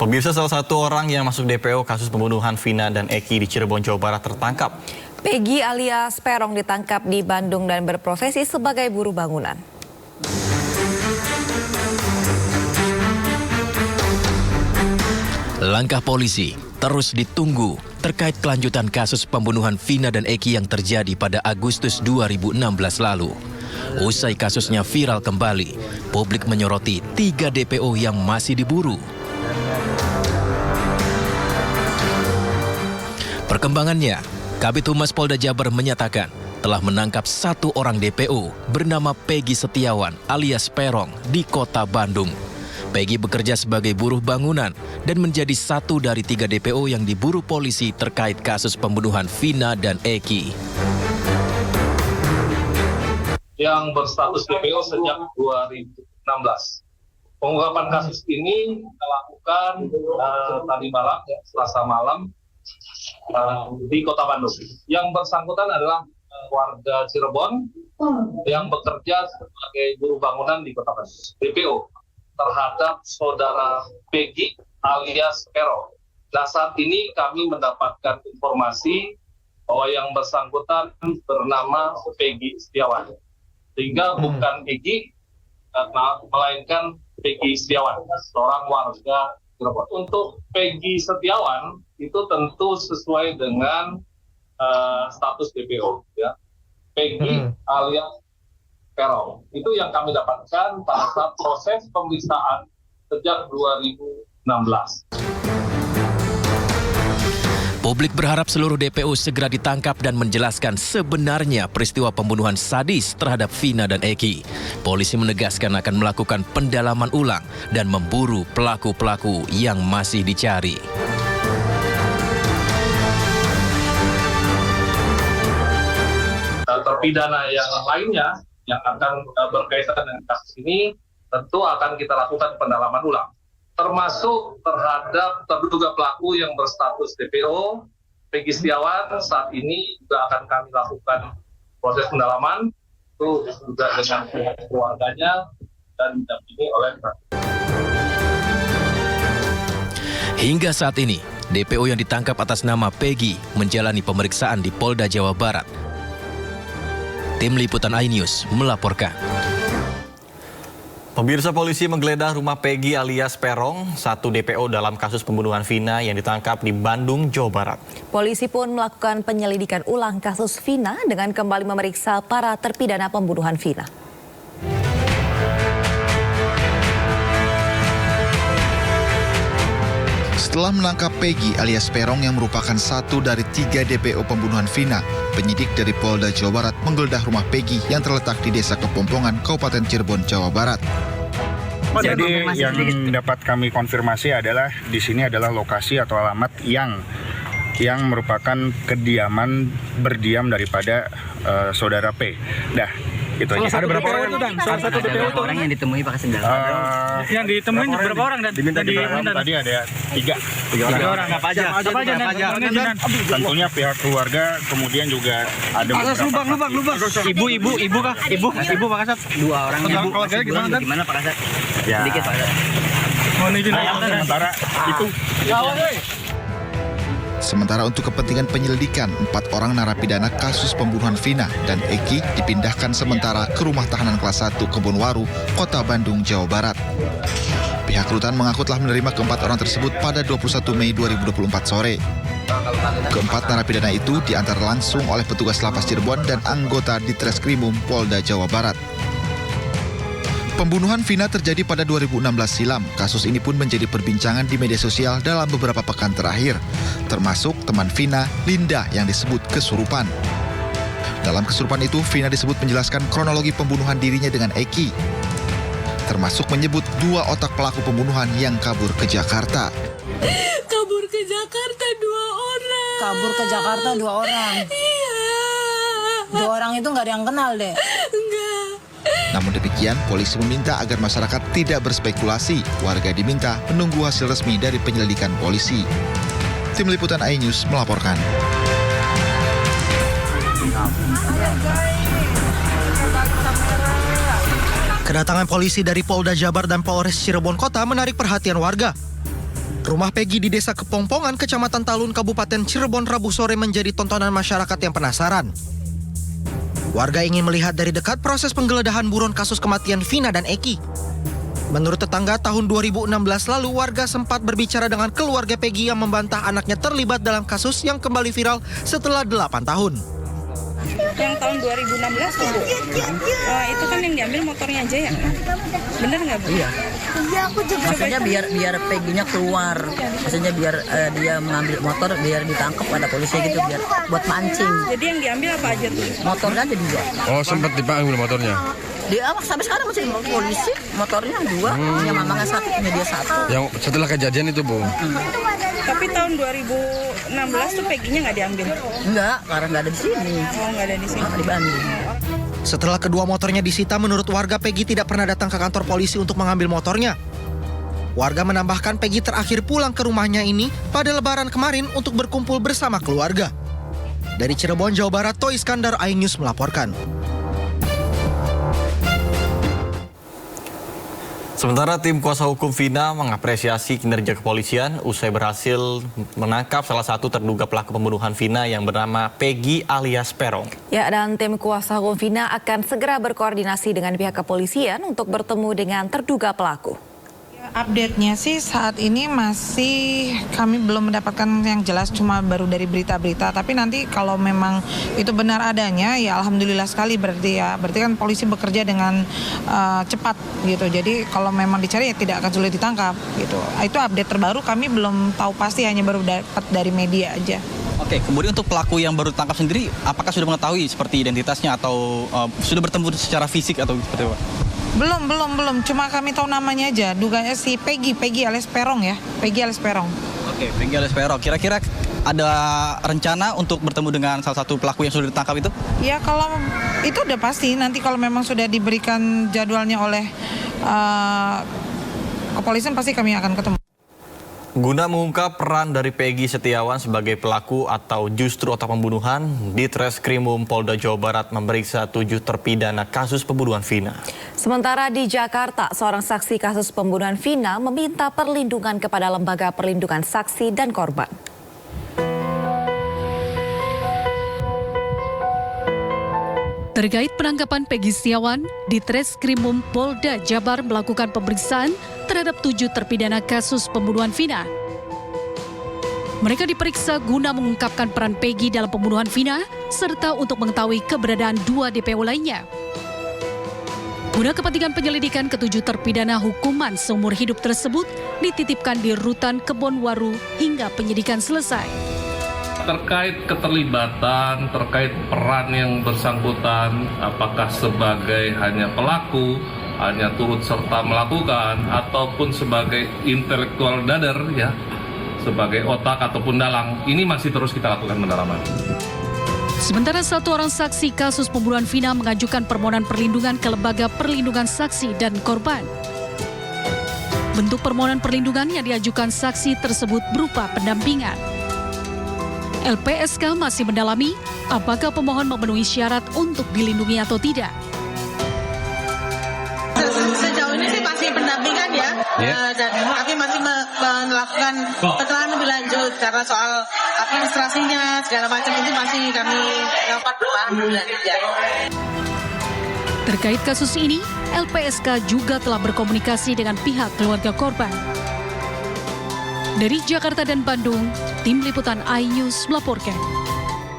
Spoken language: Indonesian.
Pemirsa, salah satu orang yang masuk DPO kasus pembunuhan Vina dan Eki di Cirebon, Jawa Barat tertangkap. Peggy alias Perong ditangkap di Bandung dan berprofesi sebagai buruh bangunan. Langkah polisi terus ditunggu terkait kelanjutan kasus pembunuhan Vina dan Eki yang terjadi pada Agustus 2016 lalu. Usai kasusnya viral kembali, publik menyoroti 3 DPO yang masih diburu. Perkembangannya, Kabid Humas Polda Jabar menyatakan telah menangkap 1 orang DPO bernama Peggy Setiawan alias Perong di kota Bandung. Peggy bekerja sebagai buruh bangunan dan menjadi 1 dari 3 DPO yang diburu polisi terkait kasus pembunuhan Vina dan Eki. Yang berstatus DPO sejak 2016. Pengungkapan kasus ini kita lakukan tadi malam, Selasa malam, di kota Bandung. Yang bersangkutan adalah warga Cirebon yang bekerja sebagai buruh bangunan di kota Bandung. DPO terhadap saudara Peggy alias Perong. Nah, saat ini kami mendapatkan informasi bahwa yang bersangkutan bernama Peggy Setiawan. Sehingga bukan Eki, melainkan Peggy Setiawan, seorang warga Cirebon. Untuk Peggy Setiawan itu tentu sesuai dengan status DPO, ya. Peggy alias Perong. Itu yang kami dapatkan pada saat proses pemeriksaan sejak 2016. Publik berharap seluruh DPO segera ditangkap dan menjelaskan sebenarnya peristiwa pembunuhan sadis terhadap Vina dan Eki. Polisi menegaskan akan melakukan pendalaman ulang dan memburu pelaku-pelaku yang masih dicari. Terpidana yang lainnya yang akan berkaitan dengan kasus ini tentu akan kita lakukan pendalaman ulang, termasuk terhadap terduga pelaku yang berstatus DPO, Peggy Setiawan. Saat ini juga akan kami lakukan proses pendalaman, itu juga dengan keluarganya dan didampingi oleh Hingga saat ini, DPO yang ditangkap atas nama Peggy menjalani pemeriksaan di Polda Jawa Barat. Tim Liputan iNews melaporkan. Pemirsa, polisi menggeledah rumah Peggy alias Perong, 1 DPO dalam kasus pembunuhan Vina yang ditangkap di Bandung, Jawa Barat. Polisi pun melakukan penyelidikan ulang kasus Vina dengan kembali memeriksa para terpidana pembunuhan Vina. Setelah menangkap Peggy alias Perong yang merupakan 1 dari 3 DPO pembunuhan Vina, penyidik dari Polda Jawa Barat menggeledah rumah Peggy yang terletak di Desa Kepompongan, Kabupaten Cirebon, Jawa Barat. Jadi yang dapat kami konfirmasi adalah di sini adalah lokasi atau alamat yang merupakan kediaman berdiam daripada saudara P. Dah. Gitu aja. Ada berapa orang itu, Dan? Salah satu DPO itu orang yang ditemui Pak Sedang. Yang ditemui berapa orang, Dan? Diminta tadi ada 3 orang. Apa aja? Tentunya pihak keluarga, kemudian juga ada lubang. Ibu kah? Ibu Pak Kasat? 2 orang. Keluarganya Gimana Pak Kasat? ya. Sedikit Pak Kasat. Sementara itu. Sementara untuk kepentingan penyelidikan, 4 orang narapidana kasus pembunuhan Vina dan Eki dipindahkan sementara ke rumah tahanan kelas 1 Kebonwaru, Kota Bandung, Jawa Barat. Pihak rutan mengaku telah menerima ke-4 orang tersebut pada 21 Mei 2024 sore. Ke-4 narapidana itu diantar langsung oleh petugas lapas Cirebon dan anggota Ditreskrimum Polda Jawa Barat. Pembunuhan Vina terjadi pada 2016 silam. Kasus ini pun menjadi perbincangan di media sosial dalam beberapa pekan terakhir, termasuk teman Vina, Linda, yang disebut kesurupan. Dalam kesurupan itu, Vina disebut menjelaskan kronologi pembunuhan dirinya dengan Eki, termasuk menyebut 2 otak pelaku pembunuhan yang kabur ke Jakarta. Kabur ke Jakarta 2 orang. Kabur ke Jakarta 2 orang? Iya. 2 orang itu nggak ada yang kenal deh. Enggak. Namun demikian, polisi meminta agar masyarakat tidak berspekulasi. Warga diminta menunggu hasil resmi dari penyelidikan polisi. Tim Liputan iNews melaporkan. Kedatangan polisi dari Polda Jabar dan Polres Cirebon Kota menarik perhatian warga. Rumah Peggy di Desa Kepongpongan, Kecamatan Talun, Kabupaten Cirebon, Rabu sore menjadi tontonan masyarakat yang penasaran. Warga ingin melihat dari dekat proses penggeledahan buron kasus kematian Vina dan Eki. Menurut tetangga, tahun 2016 lalu warga sempat berbicara dengan keluarga Peggy yang membantah anaknya terlibat dalam kasus yang kembali viral setelah 8 tahun. Yang tahun 2016 tuh, Bu. Itu kan yang diambil motornya aja ya? Bener nggak, Bu? Iya. Maksudnya biar Peggy-nya keluar. Maksudnya biar dia mengambil motor, biar ditangkap ada polisi gitu, biar buat mancing. Jadi yang diambil apa aja tuh? Motor kan jadi 2. Oh, sempat dipanggil motornya? Dia sampai sekarang masih polisi, motornya 2, punya mamanya 1, punya dia 1. Yang setelah kejadian itu, Bu? Tapi tahun 2016 tuh Peggy-nya nggak diambil? Enggak, karena nggak ada di sini. Oh, nggak ada di sini. Di Bandung. Setelah kedua motornya disita, menurut warga Peggy tidak pernah datang ke kantor polisi untuk mengambil motornya. Warga menambahkan Peggy terakhir pulang ke rumahnya ini pada Lebaran kemarin untuk berkumpul bersama keluarga. Dari Cirebon, Jawa Barat, Toy Iskandar, iNews melaporkan. Sementara tim kuasa hukum Vina mengapresiasi kinerja kepolisian usai berhasil menangkap salah satu terduga pelaku pembunuhan Vina yang bernama Peggy alias Perong. Ya, dan tim kuasa hukum Vina akan segera berkoordinasi dengan pihak kepolisian untuk bertemu dengan terduga pelaku. Update-nya sih saat ini masih kami belum mendapatkan yang jelas, cuma baru dari berita-berita. Tapi nanti kalau memang itu benar adanya, ya alhamdulillah sekali berarti ya. Berarti kan polisi bekerja dengan cepat gitu. Jadi kalau memang dicari ya tidak akan sulit ditangkap gitu. Itu update terbaru, kami belum tahu pasti, hanya baru dapat dari media aja. Oke, kemudian untuk pelaku yang baru ditangkap sendiri, apakah sudah mengetahui seperti identitasnya atau sudah bertemu secara fisik atau seperti apa? Belum. Cuma kami tahu namanya aja. Dugaannya si Peggy alias Perong ya. Peggy alias Perong. Oke, Peggy alias Perong. Kira-kira ada rencana untuk bertemu dengan salah satu pelaku yang sudah ditangkap itu? Ya kalau itu udah pasti. Nanti kalau memang sudah diberikan jadwalnya oleh kepolisian, pasti kami akan ketemu. Guna mengungkap peran dari Peggy Setiawan sebagai pelaku atau justru otak pembunuhan, Ditreskrimum Polda Jawa Barat memeriksa 7 terpidana kasus pembunuhan Vina. Sementara di Jakarta, seorang saksi kasus pembunuhan Vina meminta perlindungan kepada Lembaga Perlindungan Saksi dan Korban. Terkait penangkapan Peggy Setiawan, Ditreskrimum Polda Jabar melakukan pemeriksaan terhadap 7 terpidana kasus pembunuhan Vina. Mereka diperiksa guna mengungkapkan peran Peggy dalam pembunuhan Vina, serta untuk mengetahui keberadaan 2 DPO lainnya. Guna kepentingan penyelidikan, ke-7 terpidana hukuman seumur hidup tersebut dititipkan di Rutan Kebonwaru hingga penyidikan selesai. Terkait keterlibatan, terkait peran yang bersangkutan, apakah sebagai hanya pelaku, hanya turut serta melakukan, ataupun sebagai intelektual dader, ya, sebagai otak ataupun dalang, ini masih terus kita lakukan pendalaman. Sementara satu orang saksi kasus pembunuhan Vina mengajukan permohonan perlindungan ke Lembaga Perlindungan Saksi dan Korban. Bentuk permohonan perlindungan yang diajukan saksi tersebut berupa pendampingan. LPSK masih mendalami apakah pemohon memenuhi syarat untuk dilindungi atau tidak. Sejauh ini sih pasti pendampingan ya, dan kami masih melakukan keterangan lebih lanjut karena soal administrasinya segala macam itu masih kami lakukan lebih lanjut. Terkait kasus ini, LPSK juga telah berkomunikasi dengan pihak keluarga korban. Dari Jakarta dan Bandung, tim liputan iNews melaporkan.